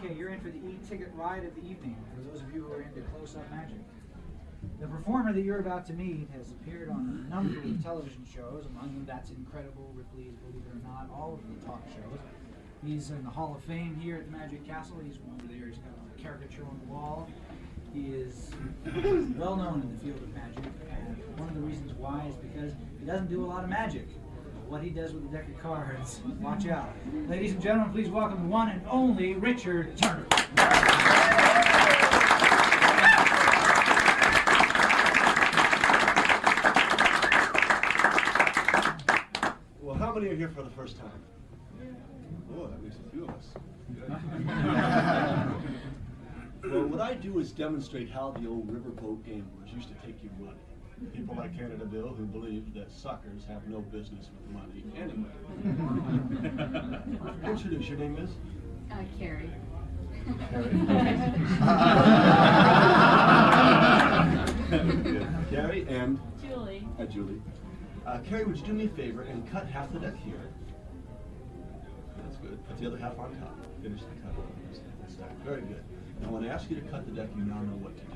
Okay, you're in for the e-ticket ride of the evening, for those of you who are into close-up magic. The performer that you're about to meet has appeared on a number of television shows, among them That's Incredible, Ripley's Believe It or Not, all of the talk shows. He's in the Hall of Fame here at the Magic Castle. He's over there, he's got a caricature on the wall. He is well known in the field of magic, and one of the reasons why is because he doesn't do a lot of magic. What he does with the deck of cards, watch out. Ladies and gentlemen, please welcome the one and only Richard Turner. Well, how many are here for the first time? Oh, that makes a few of us. Good. Well, what I do is demonstrate how the old riverboat gamblers used to take your money. People like Canada Bill who believed that suckers have no business with money anyway. Introduce, your name is? Carrie. Carrie and? Julie. Julie. Carrie, would you do me a favor and cut half the deck here? That's good. Put the other half on top. Finish the cut. Very good. Now, when I ask you to cut the deck, you now know what to do.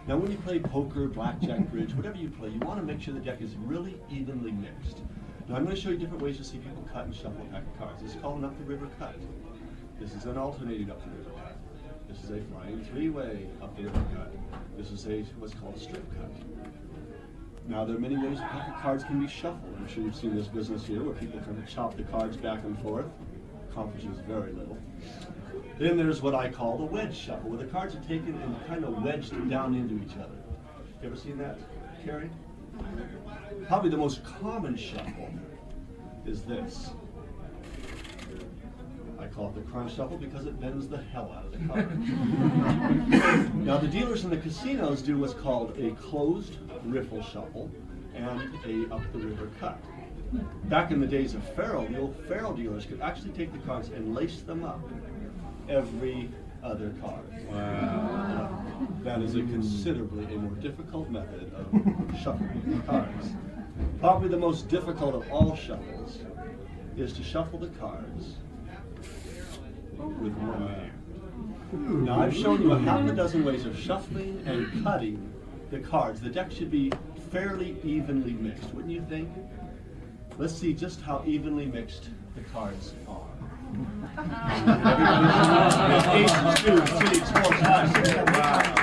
Now, when you play poker, blackjack, bridge, whatever you play, you want to make sure the deck is really evenly mixed. Now, I'm going to show you different ways to see people cut and shuffle a pack of cards. This is called an up-the-river cut. This is an alternating up-the-river cut. This is a flying three-way up-the-river cut. This is what's called a strip cut. Now, there are many ways a pack of cards can be shuffled. I'm sure you've seen this business here where people can chop the cards back and forth. Accomplishes very little. Then there's what I call the wedge shuffle, where the cards are taken and kind of wedged down into each other. You ever seen that, Carrie? Probably the most common shuffle is this. I call it the crunch shuffle because it bends the hell out of the cards. Now, the dealers in the casinos do what's called a closed riffle shuffle and a up-the-river cut. Back in the days of faro, the old faro dealers could actually take the cards and lace them up every other card. Wow. That is a considerably a more difficult method of shuffling the cards. Probably the most difficult of all shuffles is to shuffle the cards with one hand. Now, I've shown you a half a dozen ways of shuffling and cutting the cards. The deck should be fairly evenly mixed, wouldn't you think? Let's see just how evenly mixed the cards are. Ace, 2, 6, 4, 5, 6, 7, 8, 9, 10.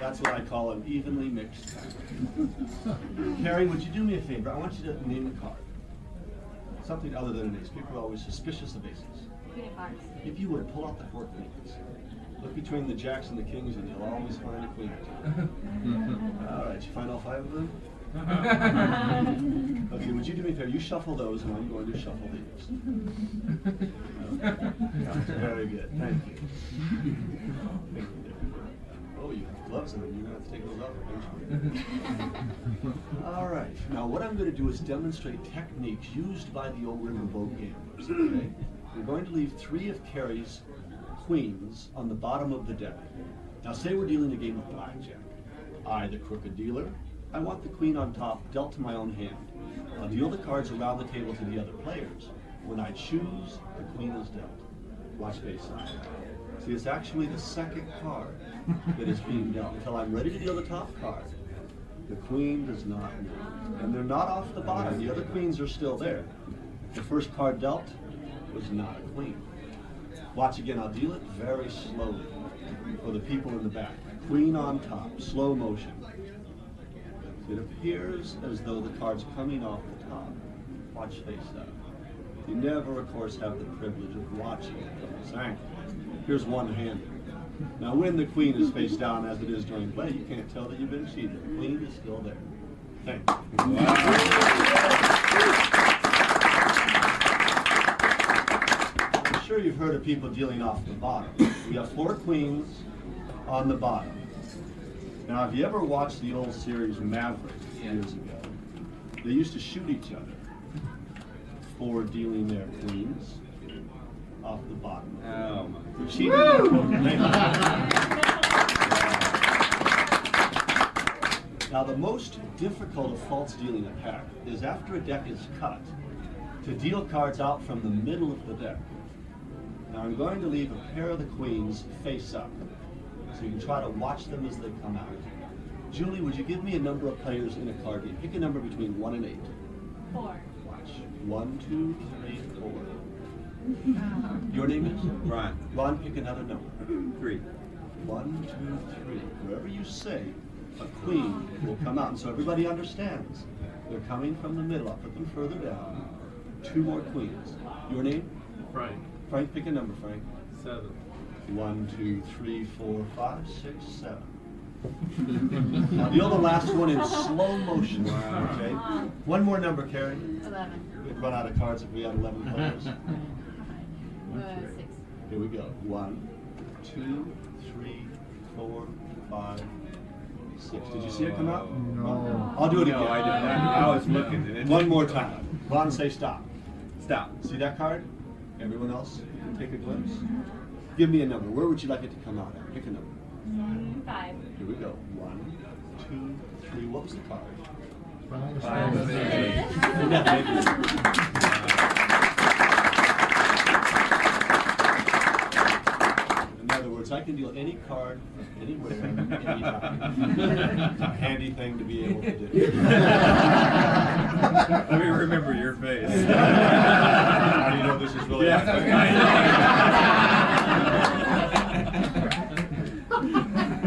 That's what I call an evenly mixed pack. Carrie, would you do me a favor? I want you to name a card. Something other than an ace. People are always suspicious of aces. If you would, pull out the 4 queens. Look between the jacks and the kings and you'll always find a queen. All right, you find all 5 of them? Okay, would you do me a favor? You shuffle those and I'm going to shuffle these. Very good, thank you. Oh, you have gloves on, you're going to have to take those off eventually. All right, now what I'm going to do is demonstrate techniques used by the old riverboat gamblers, okay? We're going to leave 3 of Carrie's queens on the bottom of the deck. Now say we're dealing a game of blackjack. I, the crooked dealer, I want the queen on top dealt to my own hand. I'll deal the cards around the table to the other players. When I choose, the queen is dealt. Watch face side. See, it's actually the second card that is being dealt. Until I'm ready to deal the top card, the queen does not move. And they're not off the bottom. The other queens are still there. The first card dealt was not a queen. Watch again, I'll deal it very slowly for the people in the back. Queen on top, slow motion. It appears as though the card's coming off the top. Watch face up. You never, of course, have the privilege of watching it from this angle. Here's one-handed. Now when the queen is face down as it is during play, you can't tell that you've been cheated. The queen is still there. Thank you. Wow. I'm sure you've heard of people dealing off the bottom. We have 4 queens on the bottom. Now, have you ever watched the old series Maverick years ago? They used to shoot each other for dealing their queens off the bottom. They're cheating. Now, the most difficult of false dealing a pack is after a deck is cut, to deal cards out from the middle of the deck. Now, I'm going to leave a pair of the queens face up, so you can try to watch them as they come out. Julie, would you give me a number of players in a card game? Pick a number between 1 and 8. 4. Watch. 1, 2, 3, 4. Your name is? Ron. Ron, pick another number. 3. 1, 2, 3. Wherever you say, a queen will come out. And so everybody understands. They're coming from the middle. I'll put them further down. 2 more queens. Your name? Frank. Frank, pick a number, Frank. 7. 1, 2, 3, 4, 5, 6, 7. Now deal the last one in slow motion. Wow. Okay. One more number, Carrie. 11. We'd run out of cards if we had 11 players. 6. Here we go. 1, 2, 3, 4, 5, 6. Did you see it come out? No. I'll do it again. No, I did not. I was looking. One more time. Ron, say stop. Stop. See that card? Everyone else, take a glimpse. Give me a number. Where would you like it to come out at? Pick a number. 5. Here we go. 1, 2, 3. What was the card? 5. In other words, I can deal any card anywhere, anytime. It's a handy thing to be able to do. Let me remember your face. How do you know this is really happening?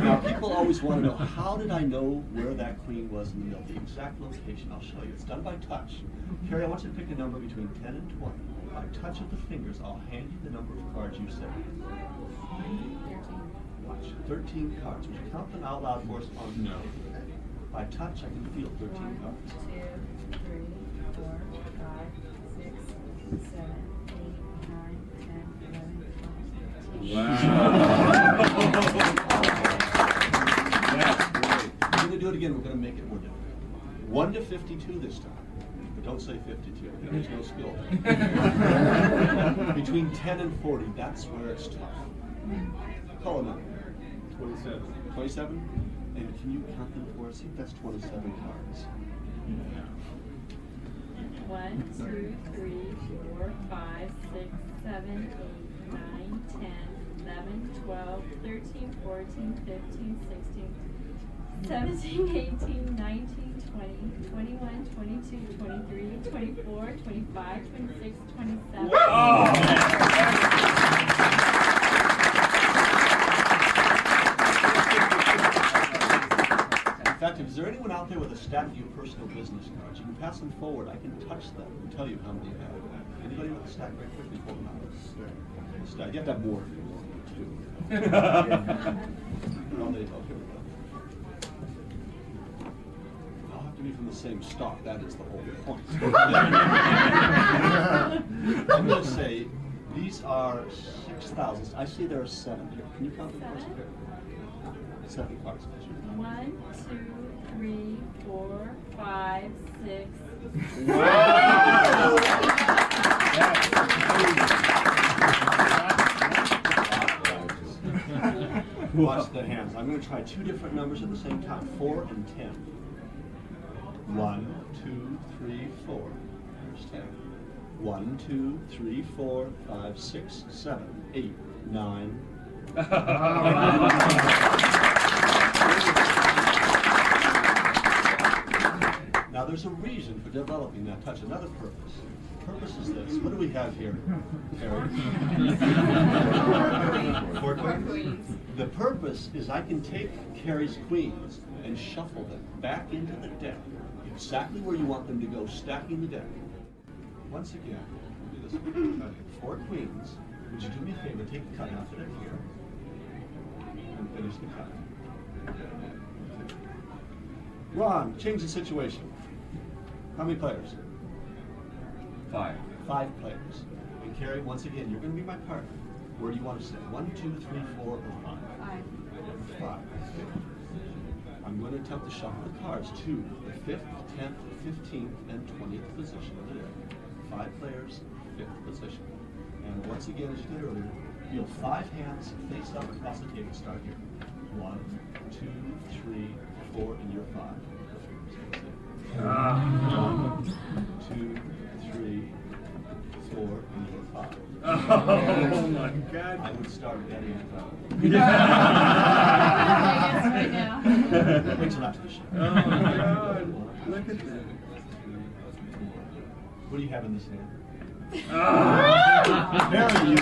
Now, people always want to know, how did I know where that queen was in the middle? The exact location. I'll show you. It's done by touch. Carrie, I want you to pick a number between 10 and 20. By touch of the fingers, I'll hand you the number of cards you say. Watch. 13 cards. Would you count them out loud for us? No. By touch, I can feel 13 cards. 2, 3, 4, 5, 6, 7, 8, 9, 10, 11, 12, 13. Wow. That's great. We're going to do it again. We're going to make it more difficult. 1 to 52 this time. But don't say 52. There's no skill. Between 10 and 40, that's where it's tough. Call a number. 27. 27? And can you count them for us? I think that's 27 cards. 1, 2, 3, 4, 5, 6, 7, 8, 9, 10, 11, 12, 13, 14, 15, 16, 17, 18, 19, 20, 21, 22, 23, 24, 25, 26, 27. In fact, if there anyone out there with a stack of your personal business cards, you can pass them forward. I can touch them and tell you how many you have. Anybody with a stack, very quickly pull them out. Stack. You have to have more if you want to, too. Oh, here we go. I'll have to be from the same stock. That is the whole point. I'm going to say these are 6,000. I see there are 7 here. Can you count them first? 7 cards. 1, 2, 3, 4, 5, 6. Wow! Watch the hands. I'm going to try 2 different numbers at the same time. 4 and 10. 1, 2, 3, 4. There's 10. 1, 2, 3, 4, 5, 6, 7, 8, 9. Now there's a reason for developing that touch. Another purpose. The purpose is this. What do we have here, Carrie? 4 queens. The purpose is I can take Carrie's queens and shuffle them back into the deck, exactly where you want them to go, stacking the deck. Once again, we'll do this. 4 queens. Would you do me a favor? Take the cut out of it here and finish the cut. Ron, change the situation. How many players? 5. 5 players. And Carrie, once again, you're going to be my partner. Where do you want to sit? 1, 2, 3, 4, or 5? 5. I'm going to attempt to shuffle the cards to the 5th, 10th, 15th, and 20th position of the deck. 5 players, 5th position. And once again, as you did earlier, deal 5 hands face up across the table. Start here. 1, 2, 3, 4, and you're 5. 1, 2, 3, 4, and you get 5. Oh my God. I would start at any time. Yes, right now. Wait till after the show. Oh my God. Look at that. What do you have in this hand? Ah. Very you.